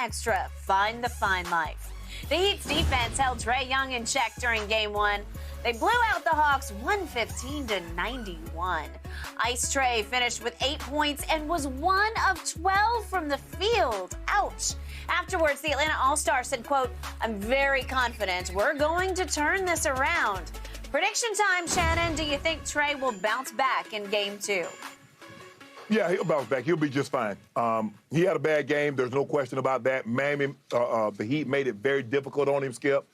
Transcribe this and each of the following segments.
extra. Find the fine life. The Heat's defense held Trae Young in check during Game 1. They blew out the Hawks 115-91. Ice Trae finished with 8 points and was 1 of 12 from the field. Ouch. Afterwards, the Atlanta All-Star said, quote, "I'm very confident we're going to turn this around." Prediction time, Shannon. Do you think Trae will bounce back in Game 2? Yeah, he'll bounce back. He'll be just fine. He had a bad game. There's no question about that. Miami, the Heat made it very difficult on him, Skip.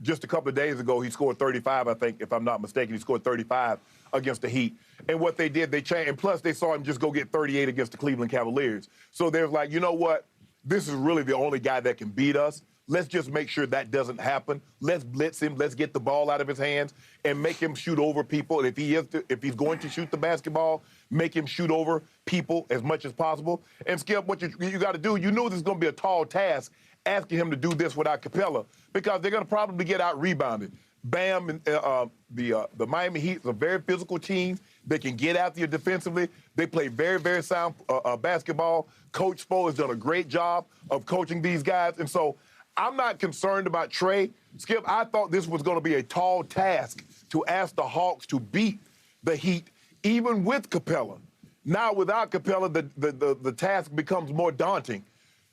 Just a couple of days ago, he scored 35, I think, if I'm not mistaken. He scored 35 against the Heat. And what they did, they changed. And plus, they saw him just go get 38 against the Cleveland Cavaliers. So they're like, you know what? This is really the only guy that can beat us. Let's just make sure that doesn't happen. Let's blitz him. Let's get the ball out of his hands and make him shoot over people. And if he's going to shoot the basketball, make him shoot over people as much as possible. And Skip, what you got to do, you knew this is going to be a tall task asking him to do this without Capella because they're going to probably get out rebounded. Bam, and the Miami Heat is a very physical team. They can get out there defensively. They play very, very sound basketball. Coach Spo has done a great job of coaching these guys. And so I'm not concerned about Trae. Skip, I thought this was going to be a tall task to ask the Hawks to beat the Heat, even with Capella. Now, without Capella, the task becomes more daunting.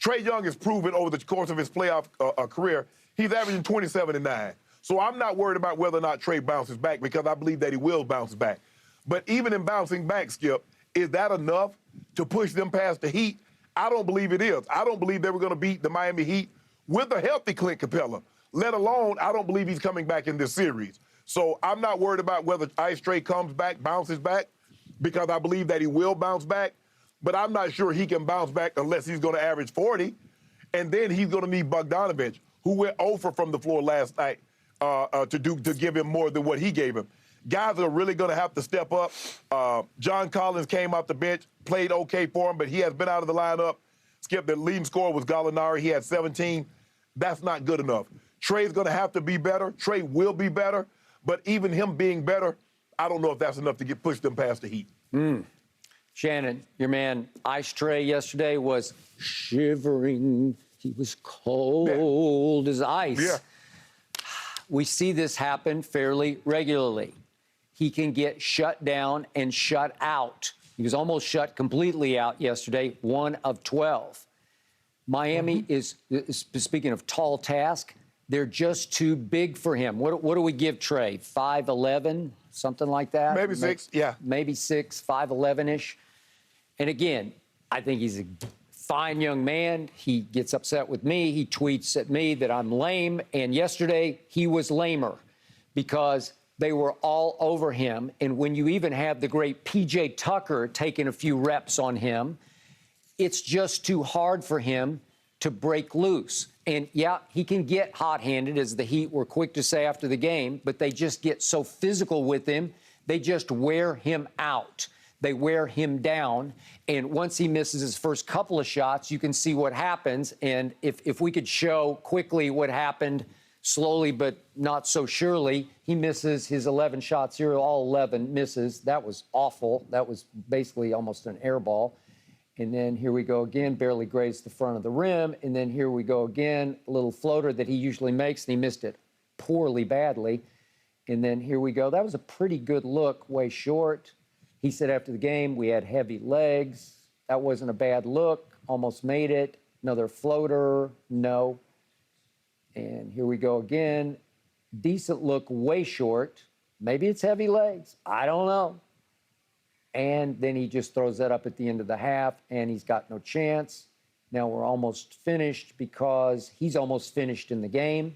Trae Young has proven over the course of his playoff career, he's averaging 27 and 9. So I'm not worried about whether or not Trae bounces back because I believe that he will bounce back. But even in bouncing back, Skip, is that enough to push them past the Heat? I don't believe it is. I don't believe they were going to beat the Miami Heat with a healthy Clint Capella, let alone I don't believe he's coming back in this series. So I'm not worried about whether Ice Trae comes back, bounces back, because I believe that he will bounce back. But I'm not sure he can bounce back unless he's going to average 40. And then he's going to need Bogdanovich, who went over from the floor last night, to give him more than what he gave him. Guys are really going to have to step up. John Collins came off the bench, played okay for him, but he has been out of the lineup. Skip, the leading scorer was Gallinari. He had 17. That's not good enough. Trae's going to have to be better. Trae will be better. But even him being better, I don't know if that's enough to push them past the Heat. Shannon, your man Ice Trae yesterday was shivering. He was cold as ice. Yeah. We see this happen fairly regularly. He can get shut down and shut out. He was almost shut completely out yesterday, 1 of 12. Miami is, speaking of tall task, they're just too big for him. What do we give Trae? 5'11", something like that? Maybe 6, yeah. Maybe 6, 5'11"-ish. And again, I think he's a fine young man. He gets upset with me. He tweets at me that I'm lame. And yesterday, he was lamer because they were all over him. And when you even have the great P.J. Tucker taking a few reps on him, it's just too hard for him to break loose. And, yeah, he can get hot-handed, as the Heat were quick to say after the game, but they just get so physical with him, they just wear him out. They wear him down. And once he misses his first couple of shots, you can see what happens. And if we could show quickly what happened, slowly but not so surely, he misses his 11 shots here, all 11 misses. That was awful. That was basically almost an air ball. And then here we go again, barely grazed the front of the rim. And then here we go again, a little floater that he usually makes, and he missed it poorly, badly. And then here we go. That was a pretty good look, way short. He said after the game, we had heavy legs. That wasn't a bad look. Almost made it. Another floater, no. And here we go again. Decent look, way short. Maybe it's heavy legs. I don't know. And then he just throws that up at the end of the half, and he's got no chance. Now we're almost finished because he's almost finished in the game.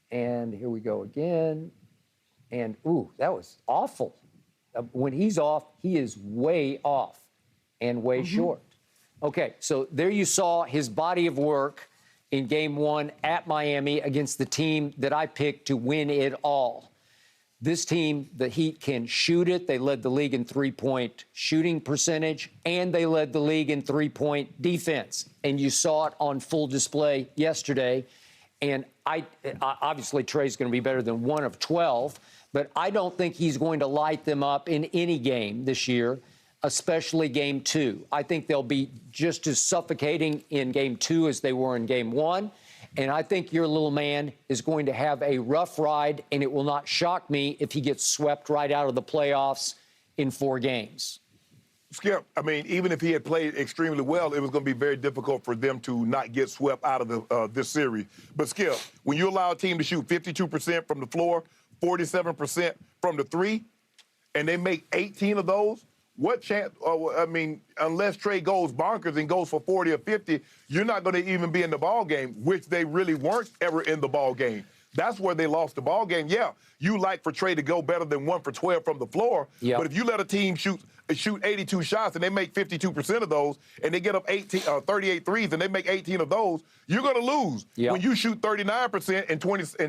And here we go again. And, ooh, that was awful. When he's off, he is way off and way short. Okay, so there you saw his body of work in Game 1 at Miami against the team that I picked to win it all. This team, the Heat, can shoot it. They led the league in three-point shooting percentage, and they led the league in three-point defense. And you saw it on full display yesterday. And obviously, Trae's going to be better than 1 of 12, but I don't think he's going to light them up in any game this year. especially Game 2. I think they'll be just as suffocating in Game 2 as they were in Game 1. And I think your little man is going to have a rough ride, and it will not shock me if he gets swept right out of the playoffs in 4 games. Skip, I mean, even if he had played extremely well, it was going to be very difficult for them to not get swept out of this series. But, Skip, when you allow a team to shoot 52% from the floor, 47% from the three, and they make 18 of those, what chance, I mean, unless Trae goes bonkers and goes for 40 or 50, you're not going to even be in the ball game, which they really weren't ever in the ball game. That's where they lost the ball game. Yeah, you like for Trae to go better than 1 for 12 from the floor, yep. But if you let a team shoot 82 shots and they make 52% of those, and they get up 38 threes and they make 18 of those, you're going to lose. Yep. When you shoot 39% and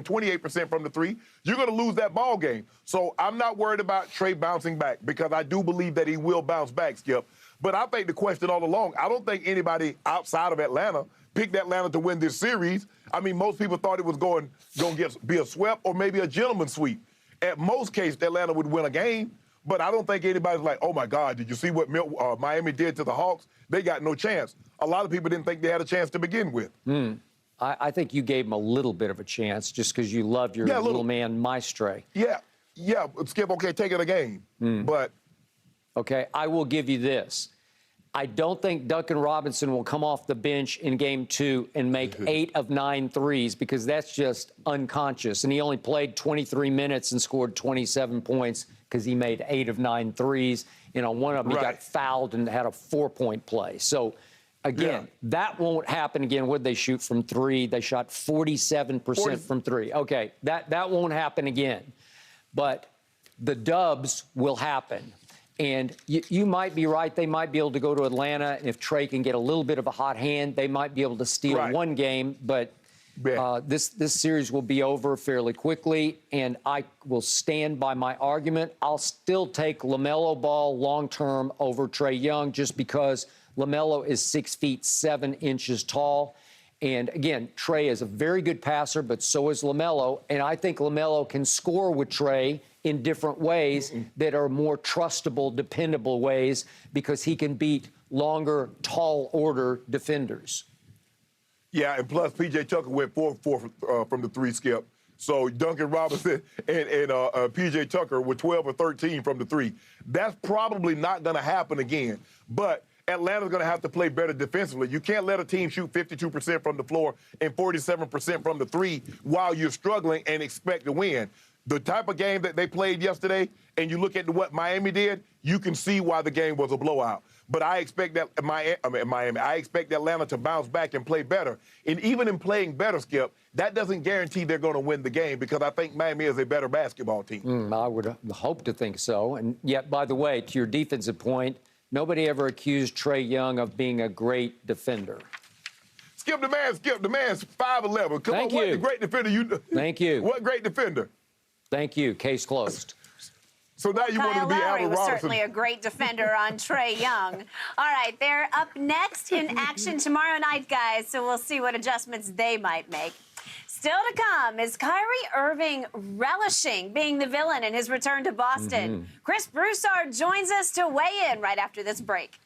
28% from the three, you're going to lose that ball game. So I'm not worried about Trae bouncing back because I do believe that he will bounce back, Skip. But I think the question all along, I don't think anybody outside of Atlanta picked Atlanta to win this series. I mean, most people thought it was going to be a sweep or maybe a gentleman's sweep. At most cases, Atlanta would win a game. But I don't think anybody's like, oh, my God, did you see what Miami did to the Hawks? They got no chance. A lot of people didn't think they had a chance to begin with. I think you gave him a little bit of a chance just because you love your little man, Maestro. Yeah, Skip, okay, take it a game. But. Okay, I will give you this. I don't think Duncan Robinson will come off the bench in Game 2 and make 8 of 9 threes because that's just unconscious. And he only played 23 minutes and scored 27 points because he made 8 of 9 threes. You know, one of them he got fouled and had a 4-point play. So, again, that won't happen again. What did they shoot from 3? They shot 47% from 3. Okay, that won't happen again. But the dubs will happen. And you might be right. They might be able to go to Atlanta. And if Trae can get a little bit of a hot hand, they might be able to steal one game. But this series will be over fairly quickly. And I will stand by my argument. I'll still take LaMelo Ball long-term over Trae Young just because LaMelo is 6 feet 7 inches tall. And, again, Trae is a very good passer, but so is LaMelo. And I think LaMelo can score with Trae in different ways that are more trustable, dependable ways because he can beat longer, tall order defenders. Yeah, and plus P.J. Tucker went 4-4 from the 3, Skip. So Duncan Robinson and P.J. Tucker were 12 or 13 from the 3. That's probably not going to happen again. But Atlanta's going to have to play better defensively. You can't let a team shoot 52% from the floor and 47% from the 3 while you're struggling and expect to win. The type of game that they played yesterday, and you look at what Miami did, you can see why the game was a blowout. But I expect that I expect Atlanta to bounce back and play better. And even in playing better, Skip, that doesn't guarantee they're going to win the game because I think Miami is a better basketball team. I would hope to think so. And yet, by the way, to your defensive point, nobody ever accused Trae Young of being a great defender. Skip, the man's 5'11". Come on, what great defender you do? Thank you. What great defender? Thank you. Case closed. So now you want to be Kyle Lowry Alvin was Robinson. certainly a great defender on Trae Young. All right, they're up next in action tomorrow night, guys, so we'll see what adjustments they might make. Still to come, is Kyrie Irving relishing being the villain in his return to Boston? Chris Broussard joins us to weigh in right after this break.